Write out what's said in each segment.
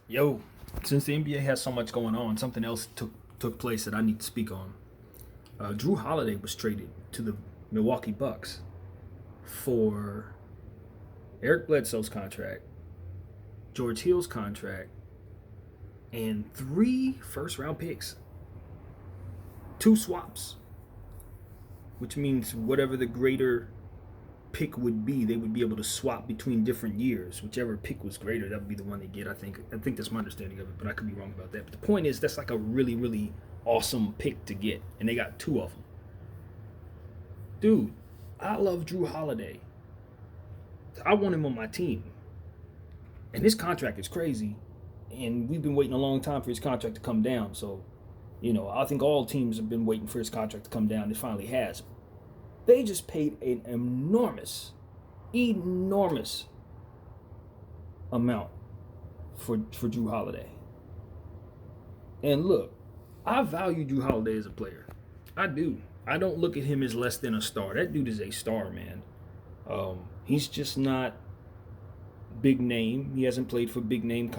Yo, since the NBA has so much going on, something else took place that I need to speak on. Drew Holiday was traded to the Milwaukee Bucks for Eric Bledsoe's contract, George Hill's contract, and three first-round picks, two swaps, which means whatever the greater pick would be, they would be able to swap between different years. Whichever pick was greater, that would be the one they get. I think that's my understanding of it, but I could be wrong about that. But the point is, that's like a really, really awesome pick to get, and they got two of them. Dude, I love Drew Holiday. I want him on my team, and his contract is crazy, and we've been waiting a long time for his contract to come down. So, I think all teams have been waiting for his contract to come down. It finally has. They just paid an enormous amount for Drew Holiday. And look, I value Drew Holiday as a player. I do. I don't look at him as less than a star. That dude is a star, man. He's just not big name. He hasn't played for big name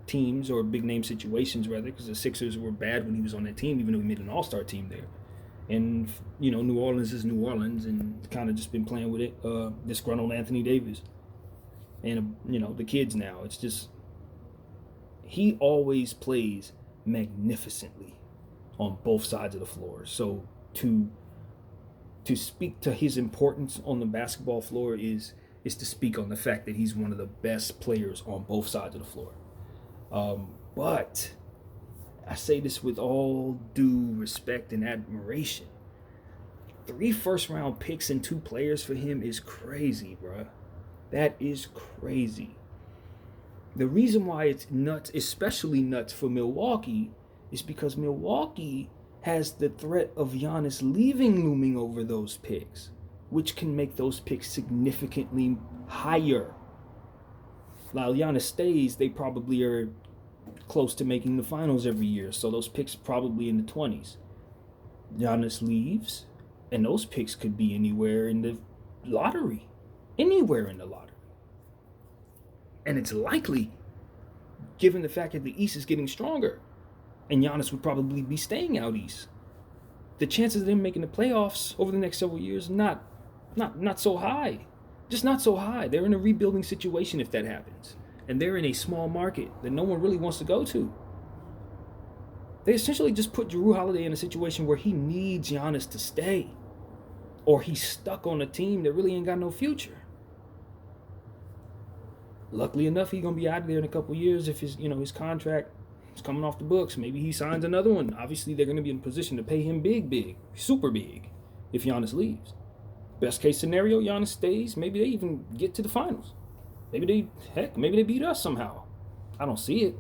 teams or big name situations, rather, because the Sixers were bad when he was on that team, even though he made an all-star team there. And, New Orleans is New Orleans, and kind of just been playing with it. Disgruntled Anthony Davis. And, the kids now. It's just, he always plays magnificently on both sides of the floor. So to speak to his importance on the basketball floor is to speak on the fact that he's one of the best players on both sides of the floor. But I say this with all due respect and admiration. 3 first-round picks and 2 players for him is crazy, bruh. That is crazy. The reason why it's nuts, especially nuts for Milwaukee, is because Milwaukee has the threat of Giannis leaving looming over those picks, which can make those picks significantly higher. While Giannis stays, they probably are close to making the finals every year, so those picks probably in the 20s. Giannis leaves, and those picks could be anywhere in the lottery. Anywhere in the lottery. And it's likely, given the fact that the East is getting stronger, and Giannis would probably be staying out East. The chances of them making the playoffs over the next several years not so high. Just not so high. They're in a rebuilding situation if that happens. And they're in a small market that no one really wants to go to. They essentially just put Drew Holiday in a situation where he needs Giannis to stay. Or he's stuck on a team that really ain't got no future. Luckily enough, he's going to be out of there in a couple years if his contract is coming off the books. Maybe he signs another one. Obviously, they're going to be in a position to pay him big, super big, if Giannis leaves. Best case scenario, Giannis stays. Maybe they even get to the finals. Maybe they beat us somehow. I don't see it.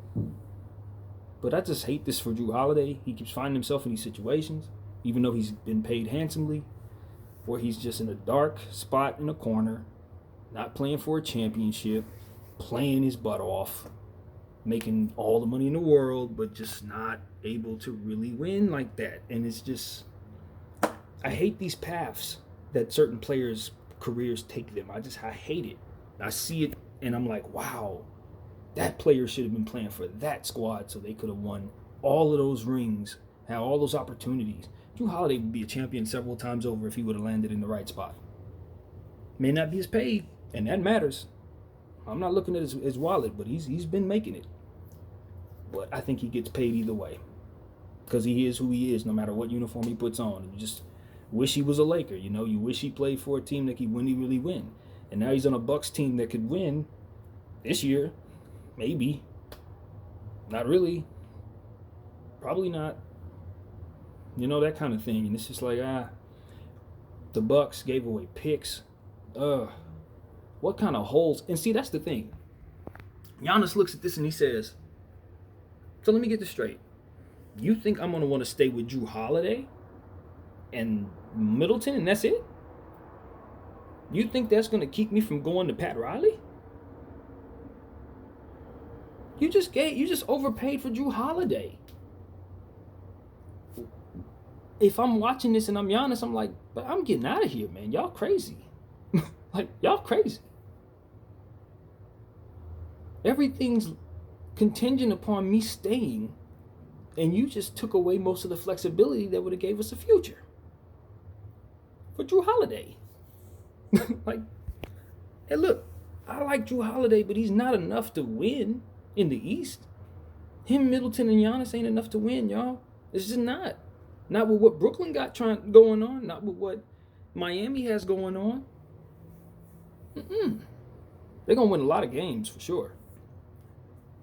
But I just hate this for Drew Holiday. He keeps finding himself in these situations, even though he's been paid handsomely, where he's just in a dark spot in a corner, not playing for a championship, playing his butt off, making all the money in the world, but just not able to really win like that. And it's just, I hate these paths that certain players' careers take them. I hate it. I see it and I'm like, wow, that player should have been playing for that squad so they could have won all of those rings, had all those opportunities. Drew Holiday would be a champion several times over if he would have landed in the right spot. May not be as paid, and that matters. I'm not looking at his wallet, but he's been making it. But I think he gets paid either way, because he is who he is, no matter what uniform he puts on. You just wish he was a Laker. You wish he played for a team that could really win. And now he's on a Bucks team that could win this year. Maybe. Not really. Probably not. That kind of thing. And it's just like, the Bucks gave away picks. What kind of holes? And see, that's the thing. Giannis looks at this and he says, so let me get this straight. You think I'm going to want to stay with Drew Holiday and Middleton and that's it? You think that's going to keep me from going to Pat Riley? You just overpaid for Drew Holiday. If I'm watching this and I'm Giannis, I'm like, but I'm getting out of here, man. Y'all crazy. Like, y'all crazy. Everything's contingent upon me staying, and you just took away most of the flexibility that would have gave us a future for Jrue Holiday. Like, hey, look, I like Jrue Holiday, but he's not enough to win in the East. Him, Middleton, and Giannis ain't enough to win, y'all. It's just not. Not with what Brooklyn got going on. Not with what Miami has going on. They're going to win a lot of games for sure.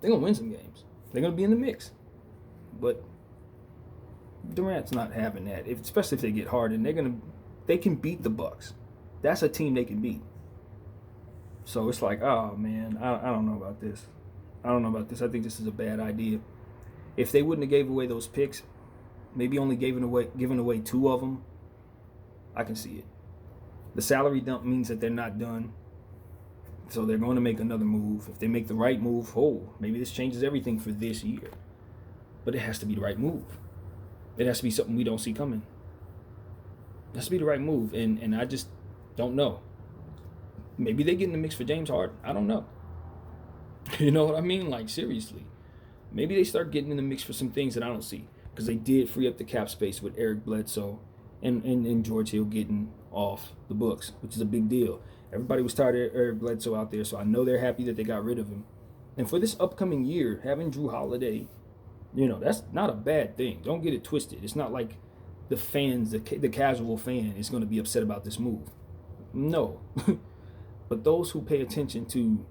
They're going to win some games. They're going to be in the mix. But Durant's not having that, especially if they get hard. And they can beat the Bucks. That's a team they can beat. So it's like, oh, man, I don't know about this. I think this is a bad idea. If they wouldn't have gave away those picks, maybe only giving away 2 of them, I can see it. The salary dump means that they're not done. So they're going to make another move. If they make the right move, maybe this changes everything for this year. But it has to be the right move. It has to be something we don't see coming. It has to be the right move. And I just don't know. Maybe they get in the mix for James Harden. I don't know. You know what I mean? Like, seriously. Maybe they start getting in the mix for some things that I don't see. Because they did free up the cap space with Eric Bledsoe and George Hill getting off the books, which is a big deal. Everybody was tired of Eric Bledsoe out there, so I know they're happy that they got rid of him. And for this upcoming year, having Jrue Holiday, that's not a bad thing. Don't get it twisted. It's not like the fans, the casual fan, is going to be upset about this move. No. But those who pay attention to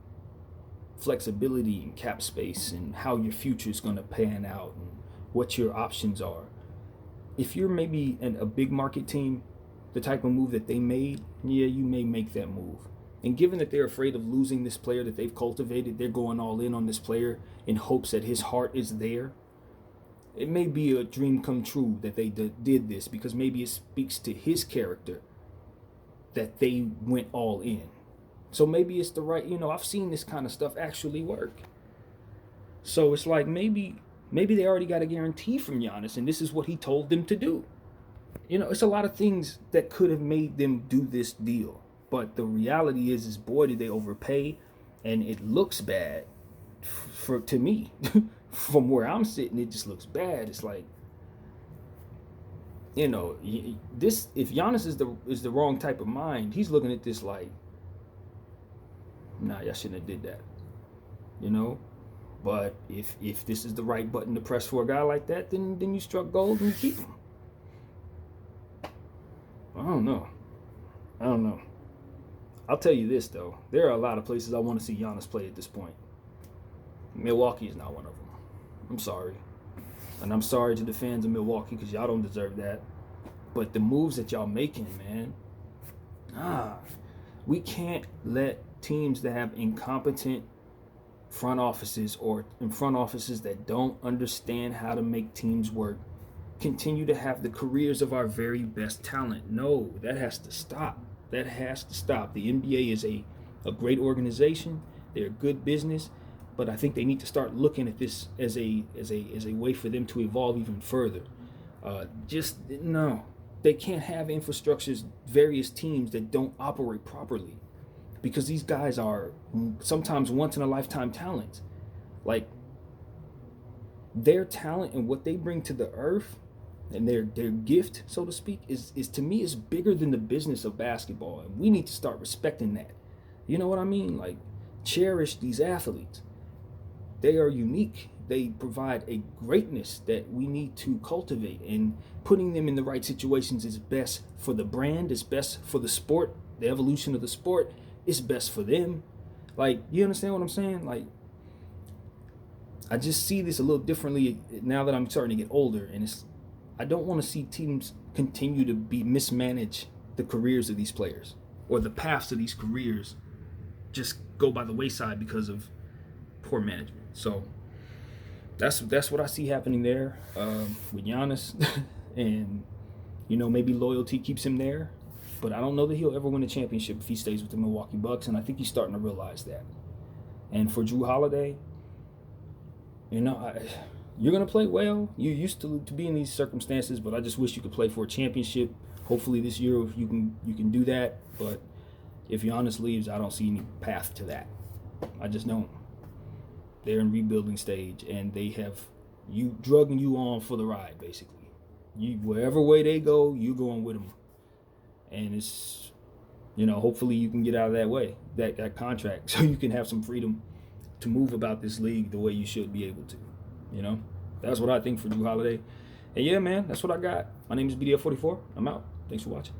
flexibility and cap space and how your future is going to pan out and what your options are. If you're maybe a big market team, the type of move that they made, yeah, you may make that move. And given that they're afraid of losing this player that they've cultivated, they're going all in on this player in hopes that his heart is there. It may be a dream come true that they did this, because maybe it speaks to his character that they went all in. So maybe it's the right, I've seen this kind of stuff actually work. So it's like maybe they already got a guarantee from Giannis, and this is what he told them to do. It's a lot of things that could have made them do this deal. But the reality is boy, did they overpay, and it looks bad to me. From where I'm sitting, it just looks bad. It's like, this, if Giannis is the wrong type of mind, he's looking at this like, nah, y'all shouldn't have did that. But if this is the right button to press for a guy like that, then you struck gold and you keep him. I don't know. I'll tell you this, though. There are a lot of places I want to see Giannis play at this point. Milwaukee is not one of them. I'm sorry. And I'm sorry to the fans of Milwaukee, because y'all don't deserve that. But the moves that y'all making, man. We can't let teams that have incompetent front offices, or in front offices that don't understand how to make teams work, continue to have the careers of our very best talent. No, that has to stop. The NBA is a great organization. They're good business, but I think they need to start looking at this as a way for them to evolve even further. They can't have infrastructures, various teams that don't operate properly, because these guys are sometimes once in a lifetime talents. Like, their talent and what they bring to the earth and their gift, so to speak, is to me is bigger than the business of basketball, and we need to start respecting that. You know what I mean? Like, cherish these athletes. They are unique. They provide a greatness that we need to cultivate, and putting them in the right situations is best for the brand, is best for the sport, the evolution of the sport, is best for them. Like, you understand what I'm saying? Like, I just see this a little differently now that I'm starting to get older, and I don't want to see teams continue to mismanage the careers of these players, or the paths of these careers just go by the wayside because of poor management. So that's what I see happening there with Giannis. And maybe loyalty keeps him there, but I don't know that he'll ever win a championship if he stays with the Milwaukee Bucks, and I think he's starting to realize that. And for Jrue Holiday, you're going to play well. You're used to be in these circumstances, but I just wish you could play for a championship. Hopefully this year you can do that, but if Giannis leaves, I don't see any path to that. I just don't. They're in rebuilding stage, and they have you drugging you on for the ride, basically. You wherever way they go, you're going with them, and it's hopefully you can get out of that way, that contract, so you can have some freedom to move about this league the way you should be able to. That's what I think for Jrue Holiday. And yeah, man, that's what I got. My name is BDF44. I'm out. Thanks for watching.